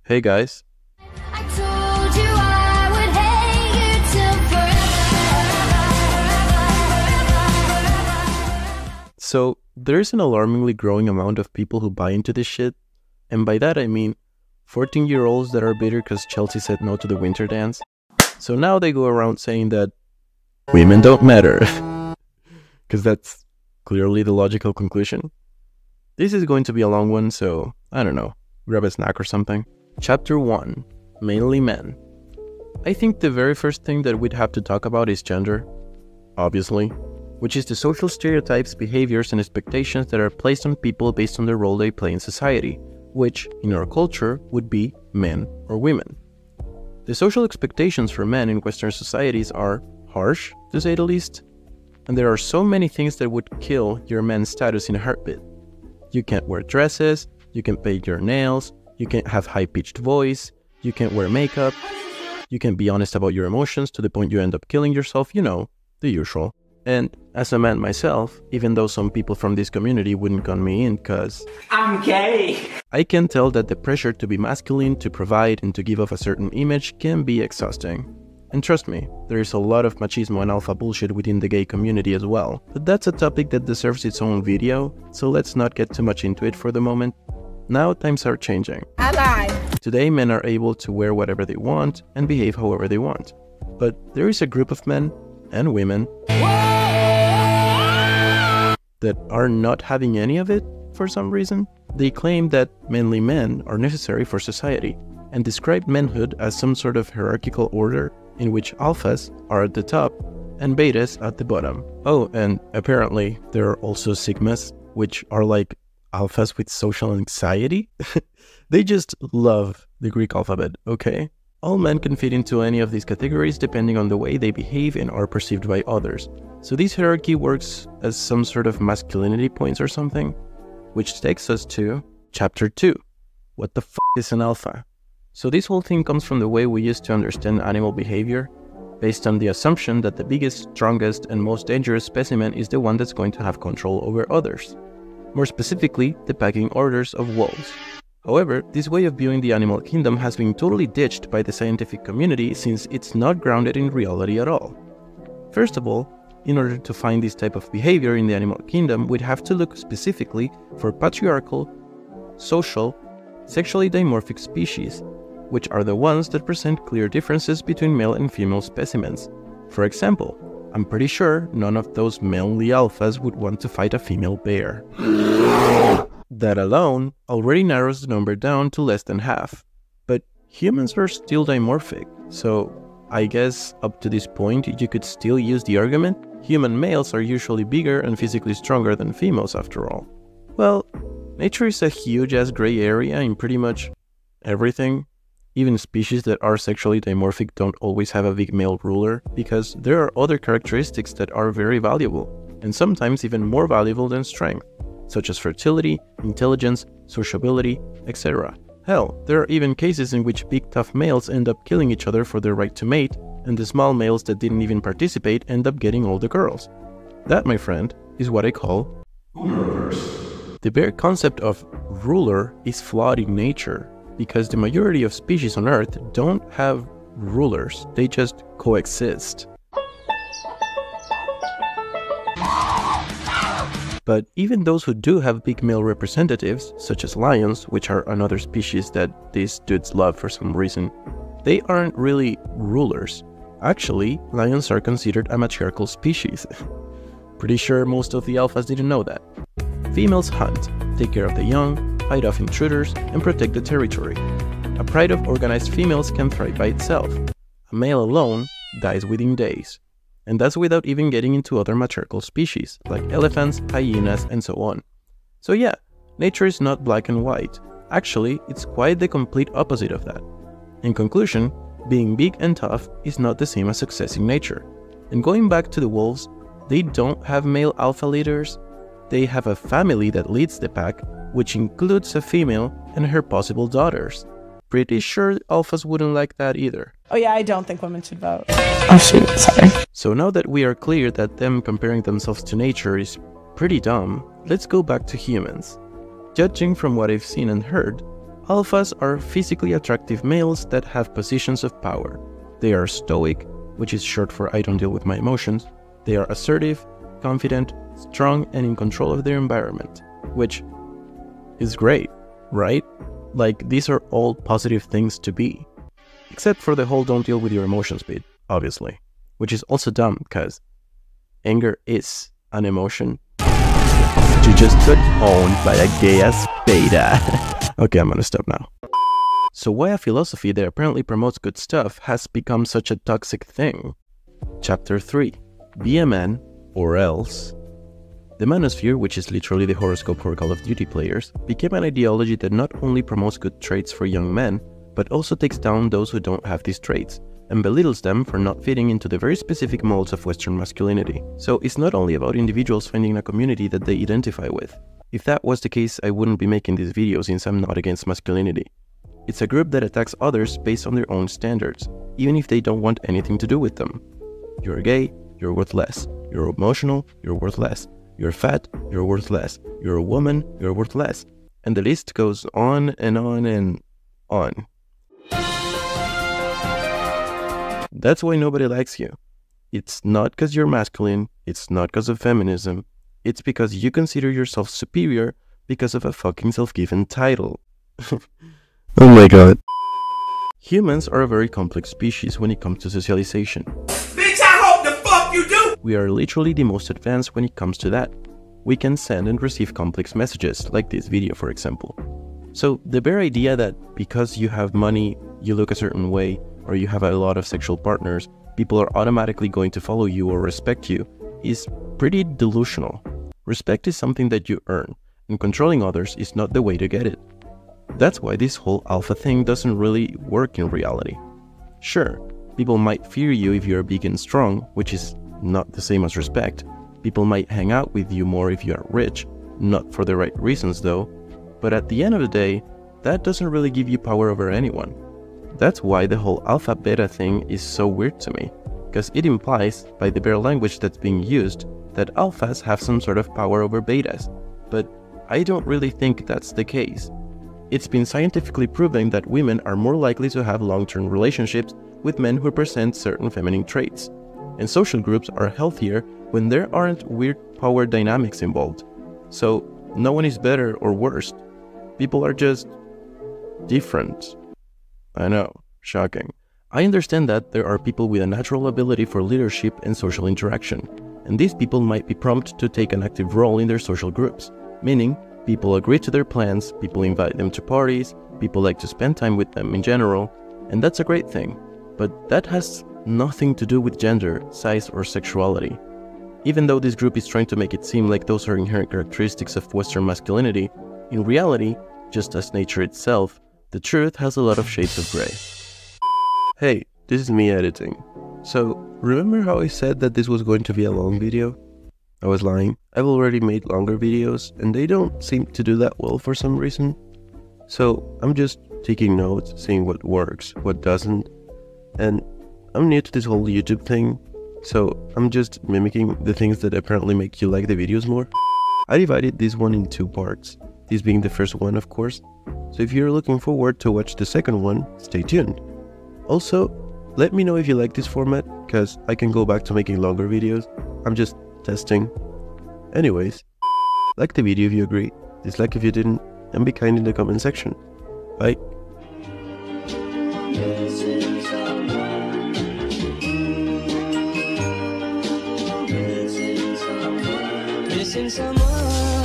Hey guys. I told you I would hate you till forever. So, there's an alarmingly growing amount of people who buy into this shit, and by that I mean 14-year-olds that are bitter because Chelsea said no to the winter dance. So now they go around saying that women don't matter, because that's clearly the logical conclusion. This is going to be a long one, so I don't know, grab a snack or something. Chapter 1. Mainly Men. I think the very first thing that we'd have to talk about is gender, obviously, which is the social stereotypes, behaviors, and expectations that are placed on people based on the role they play in society, which, in our culture, would be men or women. The social expectations for men in Western societies are harsh, to say the least, and there are so many things that would kill your man's status in a heartbeat. You can't wear dresses, you can't paint your nails, you can't have high-pitched voice, you can't wear makeup, you can't be honest about your emotions to the point you end up killing yourself, you know, the usual. And as a man myself, even though some people from this community wouldn't gun me in cause I'm gay, I can tell that the pressure to be masculine, to provide, and to give off a certain image can be exhausting. And trust me, there is a lot of machismo and alpha bullshit within the gay community as well, but that's a topic that deserves its own video, so let's not get too much into it for the moment. Now times are changing. Today men are able to wear whatever they want and behave however they want. But there is a group of men and women that are not having any of it for some reason. They claim that manly men are necessary for society and describe manhood as some sort of hierarchical order in which alphas are at the top and betas at the bottom. Oh, and apparently there are also sigmas, which are like alphas with social anxiety. They just love the Greek alphabet, okay? All men can fit into any of these categories depending on the way they behave and are perceived by others. So this hierarchy works as some sort of masculinity points or something, which takes us to Chapter 2. What the f*** is an alpha? So this whole thing comes from the way we used to understand animal behavior, based on the assumption that the biggest, strongest, and most dangerous specimen is the one that's going to have control over others. More specifically, the pecking orders of wolves. However, this way of viewing the animal kingdom has been totally ditched by the scientific community since it's not grounded in reality at all. First of all, in order to find this type of behavior in the animal kingdom, we'd have to look specifically for patriarchal, social, sexually dimorphic species, which are the ones that present clear differences between male and female specimens. For example, I'm pretty sure none of those manly alphas would want to fight a female bear. That alone already narrows the number down to less than half. But humans are still dimorphic, so I guess up to this point you could still use the argument human males are usually bigger and physically stronger than females after all. Well, nature is a huge-ass gray area in pretty much everything. Even species that are sexually dimorphic don't always have a big male ruler, because there are other characteristics that are very valuable, and sometimes even more valuable than strength, such as fertility, intelligence, sociability, etc. Hell, there are even cases in which big tough males end up killing each other for their right to mate, and the small males that didn't even participate end up getting all the girls. That, my friend, is what I call rulerverse. The bare concept of ruler is flawed in nature, because the majority of species on Earth don't have rulers, they just coexist. But even those who do have big male representatives, such as lions, which are another species that these dudes love for some reason, they aren't really rulers. Actually, lions are considered a matriarchal species. Pretty sure most of the alphas didn't know that. Females hunt, take care of the young, fight off intruders, and protect the territory. A pride of organized females can thrive by itself. A male alone dies within days. And that's without even getting into other matriarchal species, like elephants, hyenas, and so on. So yeah, nature is not black and white. Actually, it's quite the complete opposite of that. In conclusion, being big and tough is not the same as success in nature. And going back to the wolves, they don't have male alpha leaders. They have a family that leads the pack, which includes a female and her possible daughters. Pretty sure alphas wouldn't like that either. Oh yeah, I don't think women should vote. Oh shoot, sorry. So now that we are clear that them comparing themselves to nature is pretty dumb, let's go back to humans. Judging from what I've seen and heard, Alphas are physically attractive males that have positions of power. They are stoic, which is short for I don't deal with my emotions. They are assertive, confident, strong, and in control of their environment, which is great, right? Like, these are all positive things to be. Except for the whole don't deal with your emotions bit, obviously. Which is also dumb, because anger is an emotion. You just got owned by a gay-ass beta. Okay, I'm gonna stop now. So why a philosophy that apparently promotes good stuff has become such a toxic thing? Chapter 3. Be a man, or else. The Manosphere, which is literally the horoscope for Call of Duty players, became an ideology that not only promotes good traits for young men, but also takes down those who don't have these traits, and belittles them for not fitting into the very specific molds of Western masculinity. So it's not only about individuals finding a community that they identify with. If that was the case, I wouldn't be making this video since I'm not against masculinity. It's a group that attacks others based on their own standards, even if they don't want anything to do with them. You're gay, you're worth less. You're emotional, you're worth less. You're fat, you're worth less. You're a woman, you're worth less. And the list goes on and on and on. That's why nobody likes you. It's not because you're masculine, it's not because of feminism, it's because you consider yourself superior because of a fucking self-given title. Oh my god. Humans are a very complex species when it comes to socialization. Bitch, I hope the fuck you do! We are literally the most advanced when it comes to that. We can send and receive complex messages, like this video for example. So the bare idea that because you have money, you look a certain way, or you have a lot of sexual partners, people are automatically going to follow you or respect you is pretty delusional. Respect is something that you earn, and controlling others is not the way to get it. That's why this whole alpha thing doesn't really work in reality. Sure, people might fear you if you're big and strong, which is not the same as respect. People might hang out with you more if you are rich, not for the right reasons though. But at the end of the day, that doesn't really give you power over anyone. That's why the whole alpha beta thing is so weird to me, because it implies, by the bare language that's being used, that alphas have some sort of power over betas. But I don't really think that's the case. It's been scientifically proven that women are more likely to have long-term relationships with men who present certain feminine traits, and social groups are healthier when there aren't weird power dynamics involved. So no one is better or worse. People are just different. I know, shocking. I understand that there are people with a natural ability for leadership and social interaction, and these people might be prompt to take an active role in their social groups, meaning people agree to their plans, people invite them to parties, people like to spend time with them in general, and that's a great thing. But that has nothing to do with gender, size, or sexuality. Even though this group is trying to make it seem like those are inherent characteristics of Western masculinity, in reality, just as nature itself, the truth has a lot of shades of gray. Hey, this is me editing. So, remember how I said that this was going to be a long video? I was lying. I've already made longer videos, and they don't seem to do that well for some reason. So, I'm just taking notes, seeing what works, what doesn't, and I'm new to this whole YouTube thing, so I'm just mimicking the things that apparently make you like the videos more. I divided this one in 2 parts, this being the first one of course, so if you're looking forward to watch the second one, stay tuned. Also, let me know if you like this format, cause I can go back to making longer videos. I'm just testing. Anyways, like the video if you agree, dislike if you didn't, and be kind in the comment section. Bye. Missing someone